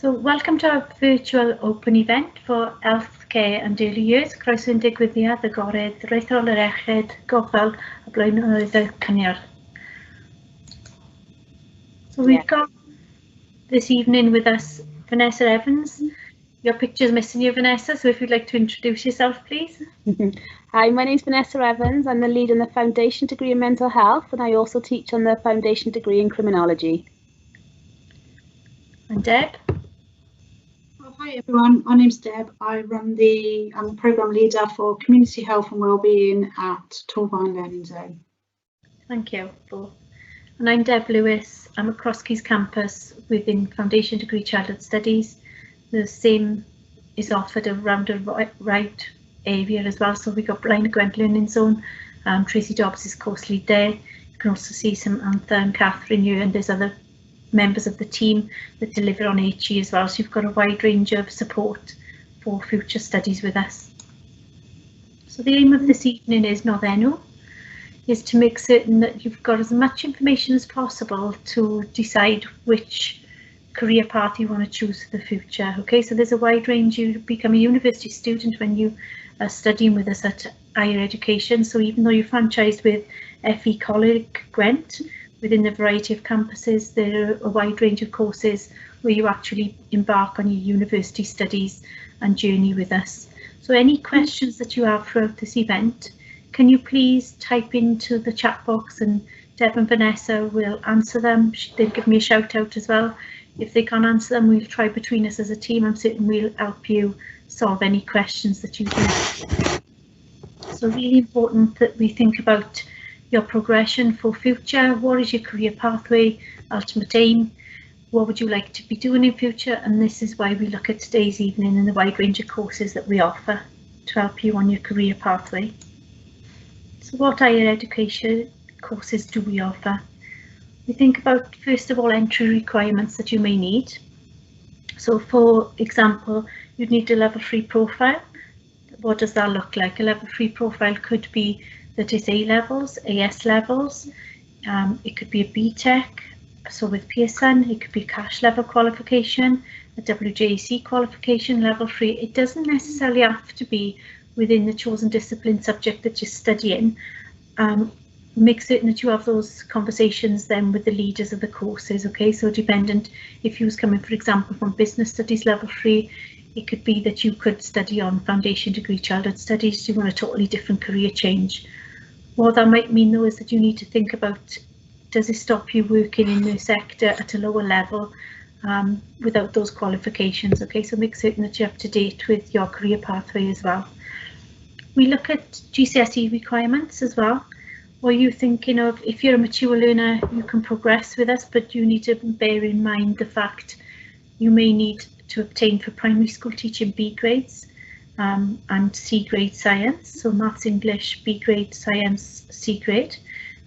So welcome to our virtual open event for healthcare and early years. Croeso i'n digwyddiad agored rhagor yr Iechyd, Gofal a Blynyddoedd Cynnar. So we've got this evening with us Vanessa Evans. Your picture's missing you, Vanessa, so if you'd like to introduce yourself, please. Hi, my name's Vanessa Evans. I'm the lead in the Foundation degree in Mental Health, and I also teach on the Foundation degree in Criminology. And Deb. Well, hi everyone, my name's Deb. I'm the programme leader for Community Health and Wellbeing at Torvine Learning Zone. Thank you both. And I'm Deb Lewis. I'm at Crosskeys campus within Foundation degree Childhood Studies. The same is offered around the right area as well. So we've got Blynyddoedd Learning Zone. Tracy Dobbs is course lead there. You can also see Samantha and Catherine here, and there's other members of the team that deliver on Echiyd as well. So you've got a wide range of support for future studies with us. So the aim of this evening is is to make certain that you've got as much information as possible to decide which career path you want to choose for the future. Okay, so there's a wide range. You become a university student when you are studying with us at higher education. So even though you're franchised with FE College Gwent, within the variety of campuses, there are a wide range of courses where you actually embark on your university studies and journey with us. So any questions that you have throughout this event, can you please type into the chat box, and Deb and Vanessa will answer them. They'll give me a shout out as well. If they can't answer them, we'll try between us as a team. I'm certain we'll help you solve any questions that you have. So really important that we think about your progression for future. What is your career pathway, ultimate aim? What would you like to be doing in future? And this is why we look at today's evening and the wide range of courses that we offer to help you on your career pathway. So what higher education courses do we offer? We think about, first of all, entry requirements that you may need. So for example, you'd need a level 3 profile. What does that look like? A level 3 profile could be that is A levels, AS levels. It could be a BTEC, so with Pearson. It could be a cash level qualification, a WJC qualification, level 3. It doesn't necessarily have to be within the chosen discipline subject that you're studying. Make certain that you have those conversations then with the leaders of the courses. Okay, so dependent, if you was coming, for example, from business studies level 3, it could be that you could study on foundation degree childhood studies. You want a totally different career change. What that might mean though is that you need to think about, does it stop you working in the sector at a lower level without those qualifications? Okay, so make certain that you're up to date with your career pathway as well. We look at GCSE requirements as well. What are you thinking of? If you're a mature learner, you can progress with us, but you need to bear in mind the fact you may need to obtain for primary school teaching B grades and C grade science. So maths, English, B grade, science, C grade.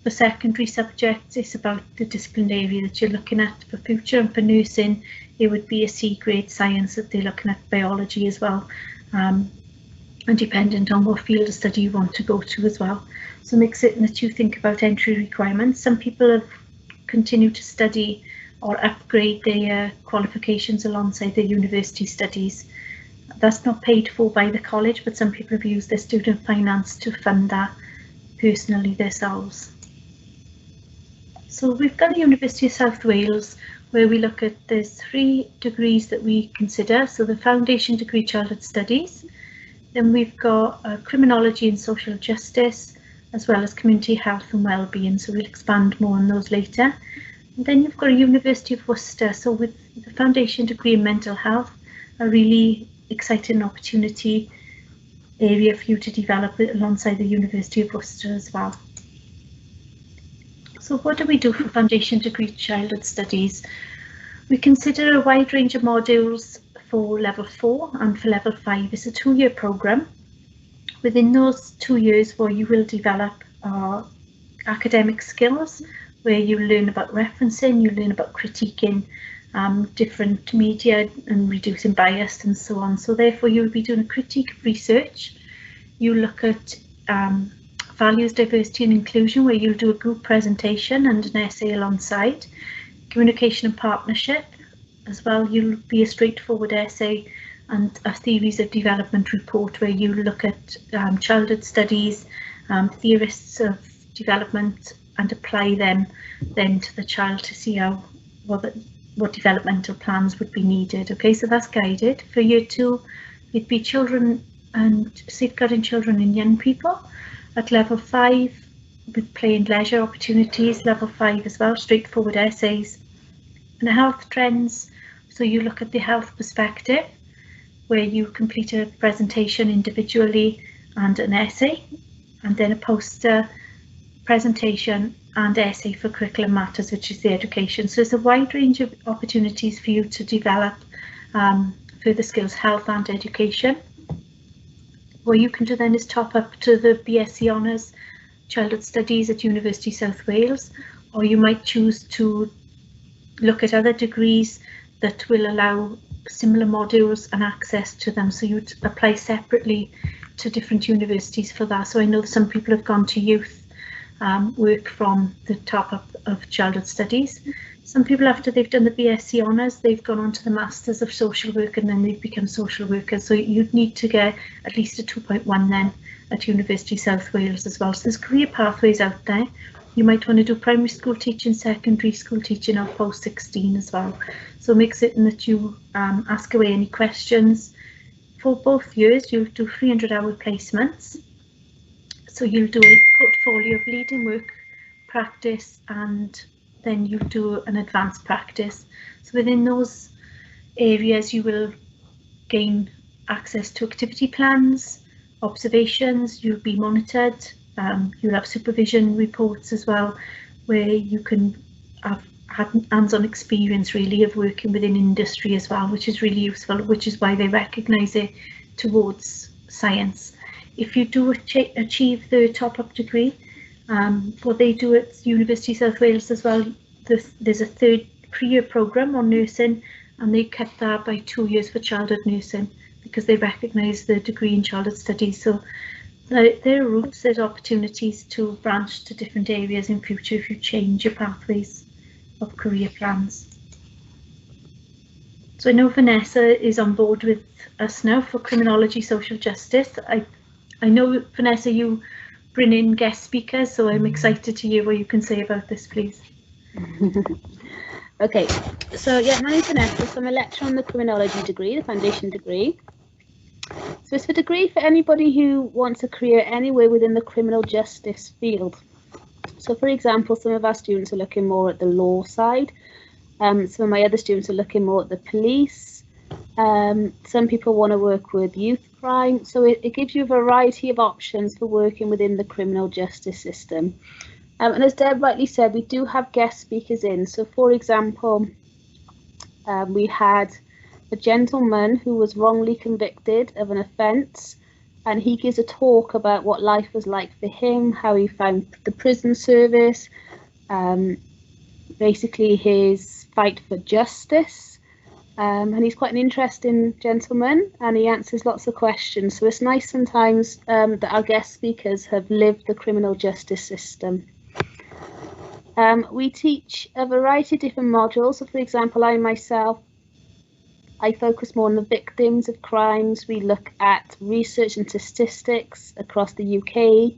For secondary subjects, it's about the discipline area that you're looking at for future, and for nursing, it would be a C grade science that they're looking at, biology as well. And dependent on what field of study you want to go to as well. So make certain that you think about entry requirements. Some people have continued to study or upgrade their qualifications alongside their university studies. That's not paid for by the college, but some people have used their student finance to fund that personally themselves. So we've got the University of South Wales, where we look at, there's 3 degrees that we consider. So the Foundation degree Childhood Studies, then we've got Criminology and Social Justice, as well as Community Health and Wellbeing. So we'll expand more on those later. And then you've got a University of Worcester. So with the Foundation degree in Mental Health, a really exciting opportunity area for you to develop it alongside the University of Worcester as well. So what do we do for Foundation degree Childhood Studies? We consider a wide range of modules for level 4 and for level 5. It's a 2-year programme. Within those 2 years, where you will develop academic skills, where you learn about referencing, you learn about critiquing different media and reducing bias and so on. So therefore you'll be doing a critique of research. You look at values, diversity and inclusion, where you'll do a group presentation and an essay alongside. Communication and partnership, as well. You'll be a straightforward essay and a theories of development report where you look at childhood studies, theorists of development, and apply them then to the child to see how what developmental plans would be needed. Okay, so that's guided. For year 2, it'd be children and safeguarding children and young people. At level 5, with play and leisure opportunities, level 5 as well, straightforward essays. And health trends, so you look at the health perspective, where you complete a presentation individually and an essay, and then a poster, presentation and essay for curriculum matters, which is the education. So there's a wide range of opportunities for you to develop further skills, health and education. What you can do then is top up to the BSc Honours Childhood Studies at University South Wales, or you might choose to look at other degrees that will allow similar modules and access to them, so you'd apply separately to different universities for that. So I know some people have gone to youth work from the top up of childhood studies. Some people, after they've done the BSc Honours, they've gone on to the Masters of Social Work and then they've become social workers. So you'd need to get at least a 2.1 then at University South Wales as well. So there's career pathways out there. You might want to do primary school teaching, secondary school teaching, or post 16 as well. So make certain that you ask away any questions. For both years, you'll do 300-hour placements. So you'll do a portfolio of leading work, practice, and then you'll do an advanced practice. So within those areas, you will gain access to activity plans, observations, you'll be monitored, you'll have supervision reports as well, where you can have hands-on experience really of working within industry as well, which is really useful, which is why they recognise it towards science. If you do achieve the top-up degree, what they do at University South Wales as well, there's a 3-year programme on nursing, and they cut that by 2 years for childhood nursing because they recognise the degree in childhood studies. So there are routes, there's opportunities to branch to different areas in future if you change your pathways of career plans. So I know Vanessa is on board with us now for criminology, social justice. I know, Vanessa, you bring in guest speakers, so I'm excited to hear what you can say about this, please. Okay, so yeah, my name's Vanessa, so I'm a lecturer on the criminology degree, the foundation degree. So it's a degree for anybody who wants a career anywhere within the criminal justice field. So for example, some of our students are looking more at the law side. Some of my other students are looking more at the police. Some people want to work with youth crime. So it gives you a variety of options for working within the criminal justice system. And as Deb rightly said, we do have guest speakers in. So for example, we had a gentleman who was wrongly convicted of an offence, and he gives a talk about what life was like for him, how he found the prison service, basically his fight for justice. And he's quite an interesting gentleman, and he answers lots of questions. So it's nice sometimes that our guest speakers have lived the criminal justice system. We teach a variety of different modules. So for example, I focus more on the victims of crimes. We look at research and statistics across the UK,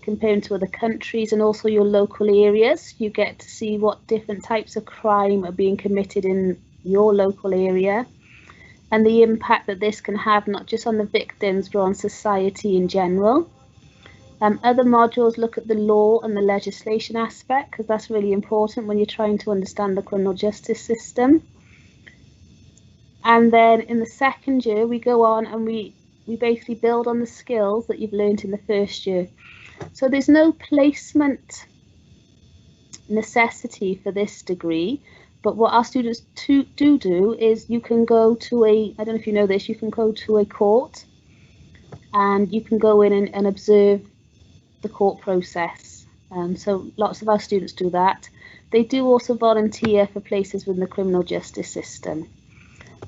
comparing to other countries, and also your local areas. You get to see what different types of crime are being committed in your local area, and the impact that this can have not just on the victims, but on society in general. Other modules look at the law and the legislation aspect, because that's really important when you're trying to understand the criminal justice system. And then in the second year, we go on and we basically build on the skills that you've learned in the first year. So there's no placement necessity for this degree, but what our students do is you can go to I don't know if you know this, you can go to a court and you can go in and observe the court process. So lots of our students do that. They do also volunteer for places within the criminal justice system.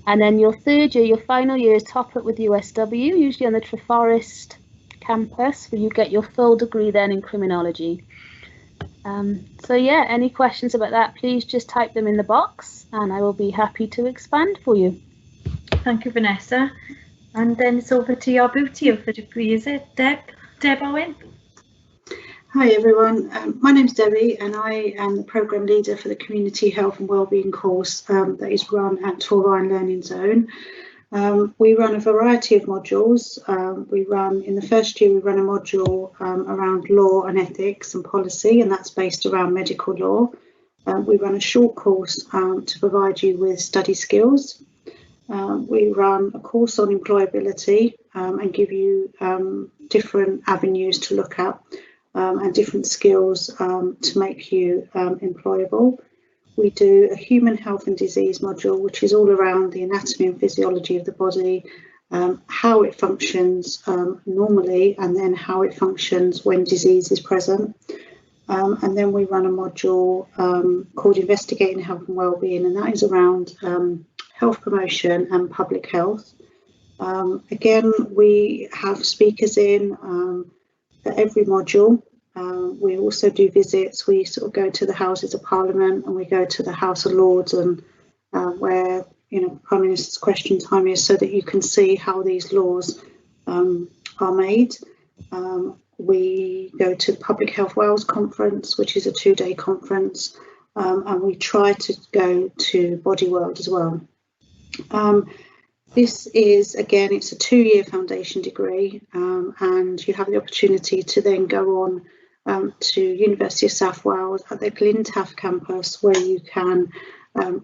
And then your third year, your final year, is top up with USW, usually on the Treforest campus, where you get your full degree then in criminology. So yeah, any questions about that, please just type them in the box and I will be happy to expand for you. Thank you, Vanessa. And then it's over to your booty of the degree, is it, Deb? Deb Owen? Hi everyone, my name's Debbie and I am the Programme Leader for the Community Health and Wellbeing course that is run at Torvine Learning Zone. We run a variety of modules. In the first year we run a module around law and ethics and policy, and that's based around medical law. We run a short course to provide you with study skills. We run a course on employability and give you different avenues to look at and different skills to make you employable. We do a human health and disease module, which is all around the anatomy and physiology of the body, how it functions normally, and then how it functions when disease is present. And then we run a module called Investigating Health and Wellbeing, and that is around health promotion and public health. Again, we have speakers in for every module. We also do visits. We sort of go to the Houses of Parliament and we go to the House of Lords, and where Prime Minister's question time is, so that you can see how these laws are made. We go to Public Health Wales Conference, which is a 2-day conference, and we try to go to Body World as well. This is, again, it's a 2-year foundation degree, and you have the opportunity to then go on to University of South Wales at the Glynyddoedd campus, where you can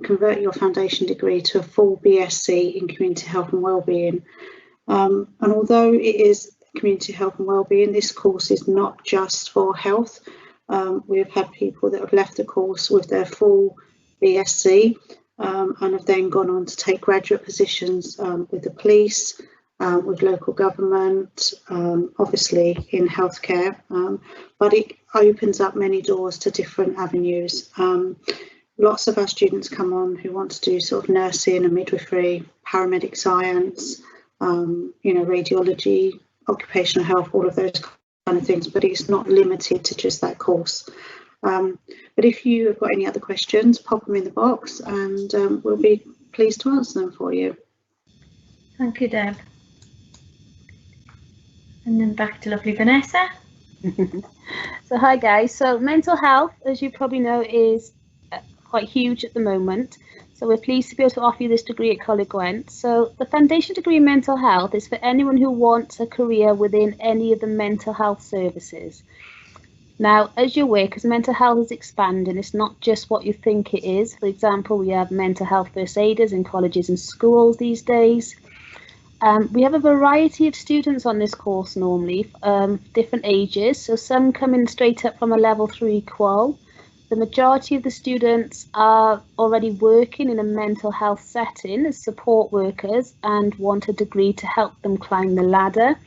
convert your foundation degree to a full BSc in Community Health and Wellbeing. And although it is Community Health and Wellbeing, this course is not just for health. We've had people that have left the course with their full BSc and have then gone on to take graduate positions with the police, with local government, obviously in healthcare, but it opens up many doors to different avenues. Lots of our students come on who want to do sort of nursing and midwifery, paramedic science, radiology, occupational health, all of those kind of things, but it's not limited to just that course. But if you have got any other questions, pop them in the box and we'll be pleased to answer them for you. Thank you, Deb. And then back to lovely Vanessa. So hi guys, so mental health, as you probably know, is quite huge at the moment. So we're pleased to be able to offer you this degree at Coleg Gwent. So the foundation degree in mental health is for anyone who wants a career within any of the mental health services. Now, as you're aware, because mental health is expanding, it's not just what you think it is. For example, we have mental health first aiders in colleges and schools these days. We have a variety of students on this course normally, different ages. So some come in straight up from a level 3 qual. The majority of the students are already working in a mental health setting as support workers and want a degree to help them climb the ladder.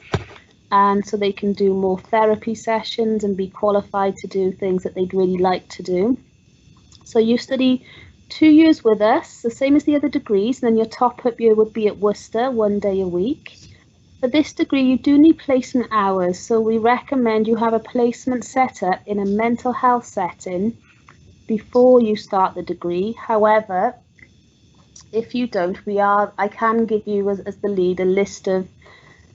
And so they can do more therapy sessions and be qualified to do things that they'd really like to do. So you study 2 years with us, the same as the other degrees, and then your top-up year would be at Worcester 1 day a week. For this degree, you do need placement hours, so we recommend you have a placement set up in a mental health setting before you start the degree. However, if you don't, I can give you as the lead a list of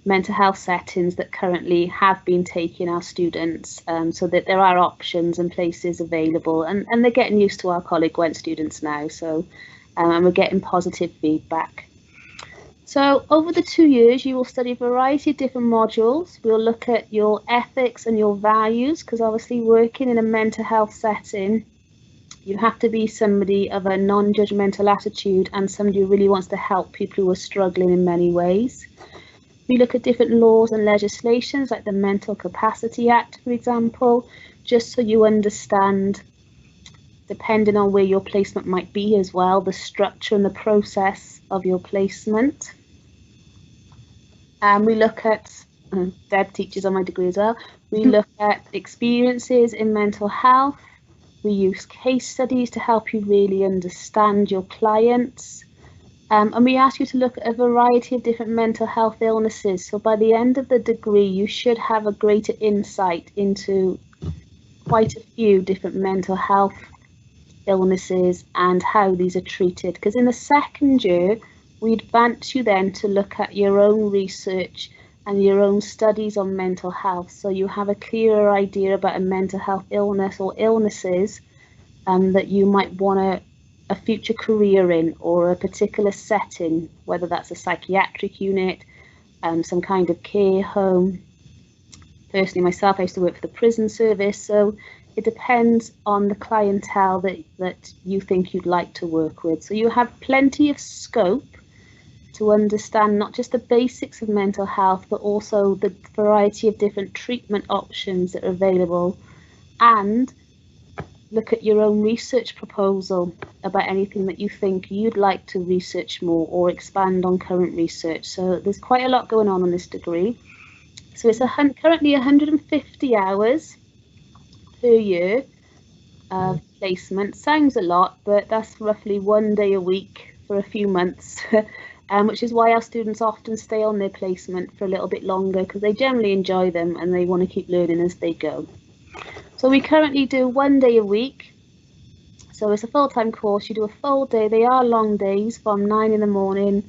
mental health settings that currently have been taking our students, so that there are options and places available, and they're getting used to our Coleg Gwent students now, so and we're getting positive feedback. So over the 2 years you will study a variety of different modules. We'll look at your ethics and your values, because obviously working in a mental health setting, you have to be somebody of a non-judgmental attitude and somebody who really wants to help people who are struggling in many ways. We look at different laws and legislations like the Mental Capacity Act, for example, just so you understand, depending on where your placement might be as well, the structure and the process of your placement. And we look at, Deb teaches on my degree as well, we look at experiences in mental health. We use case studies to help you really understand your clients. And we ask you to look at a variety of different mental health illnesses. So by the end of the degree, you should have a greater insight into quite a few different mental health illnesses and how these are treated, because in the second year we advance you then to look at your own research and your own studies on mental health, so you have a clearer idea about a mental health illness or illnesses that you might want a future career in, or a particular setting, whether that's a psychiatric unit, some kind of care home. Personally myself, I used to work for the prison service, so it depends on the clientele that you think you'd like to work with. So you have plenty of scope to understand not just the basics of mental health, but also the variety of different treatment options that are available, and look at your own research proposal about anything that you think you'd like to research more or expand on current research. So there's quite a lot going on this degree. So it's currently 150 hours per year of placement. Sounds a lot, but that's roughly 1 day a week for a few months, which is why our students often stay on their placement for a little bit longer, because they generally enjoy them and they want to keep learning as they go. So we currently do 1 day a week. So it's a full-time course. You do a full day. They are long days from 9 in the morning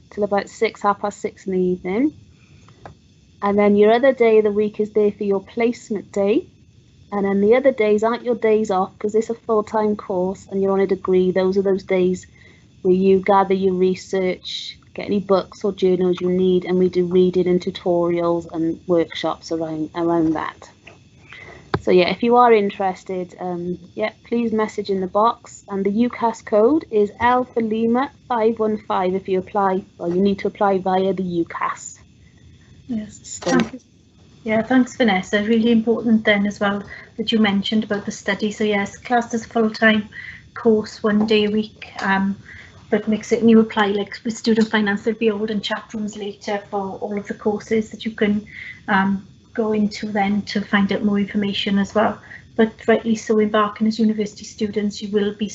till about 6:30 in the evening. And then your other day of the week is there for your placement day. And then the other days aren't your days off, because it's a full-time course and you're on a degree. Those are those days where you gather your research, get any books or journals you need, and we do reading and tutorials and workshops around that. So yeah, if you are interested, yeah, please message in the box, and the UCAS code is L for Lima 515 if you apply, or you need to apply via the UCAS. Yes, yeah, thanks Vanessa. Really important then as well that you mentioned about the study. So yes, classed as a full-time course 1 day a week, but makes it, and you apply like with student finance, there'll be open chat rooms later for all of the courses that you can go into then to find out more information as well. But rightly so, embarking as university students, you will be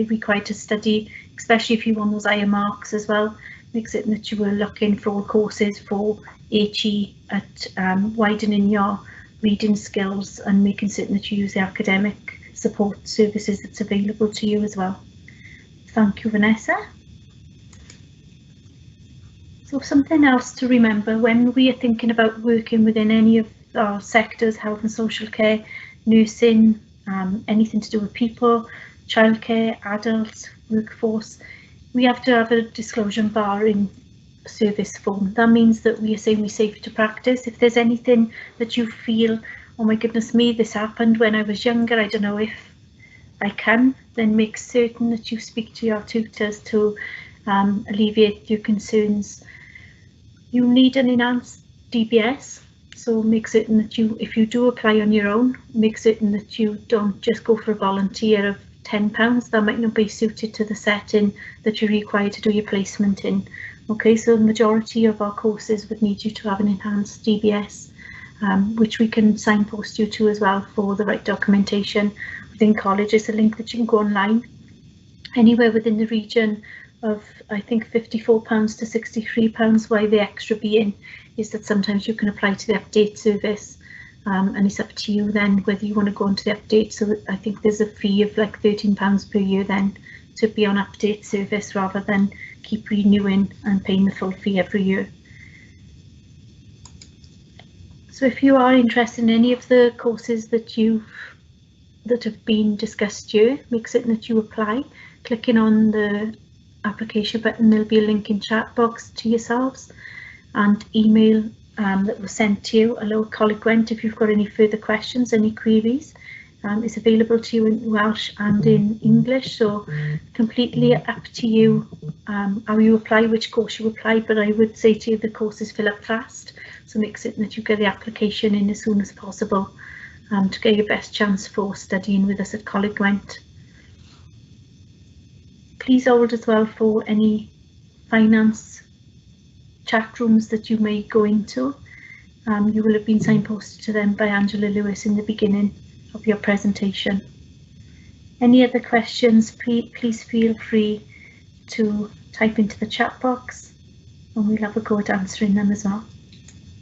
required to study, especially if you want those higher marks as well. Makes it that you were looking for all courses for Echiyd at widening your reading skills and making certain that you use the academic support services that's available to you as well. Thank you, Vanessa. So something else to remember when we are thinking about working within any of our sectors, health and social care, nursing, anything to do with people, childcare, adults, workforce, we have to have a disclosure bar in service form. That means that we are saying we're safe to practice. If there's anything that you feel, oh my goodness me, this happened when I was younger, I don't know if I can, then make certain that you speak to your tutors to alleviate your concerns. You need an enhanced DBS, so make certain that you, if you do apply on your own, make certain that you don't just go for a volunteer of £10. That might not be suited to the setting that you're required to do your placement in. Okay, so the majority of our courses would need you to have an enhanced DBS, which we can signpost you to as well for the right documentation. Within college is a link that you can go online, anywhere within the region of I think £54 to £63. Why the extra being is that sometimes you can apply to the update service, and it's up to you then whether you want to go onto the update. So I think there's a fee of like £13 per year then to be on update service rather than keep renewing and paying the full fee every year. So if you are interested in any of the courses that have been discussed here, make certain that you apply. Clicking on the application button, there'll be a link in chat box to yourselves, and email that was sent to you. Hello, colleague Gwent, if you've got any further questions, any queries, it's available to you in Welsh and in English, so completely up to you how you apply, which course you apply, but I would say to you the courses fill up fast, so make certain that you get the application in as soon as possible to get your best chance for studying with us at Coleg Gwent. Please hold as well for any finance chat rooms that you may go into. You will have been signposted to them by Angela Lewis in the beginning of your presentation. Any other questions, please feel free to type into the chat box and we'll have a go at answering them as well.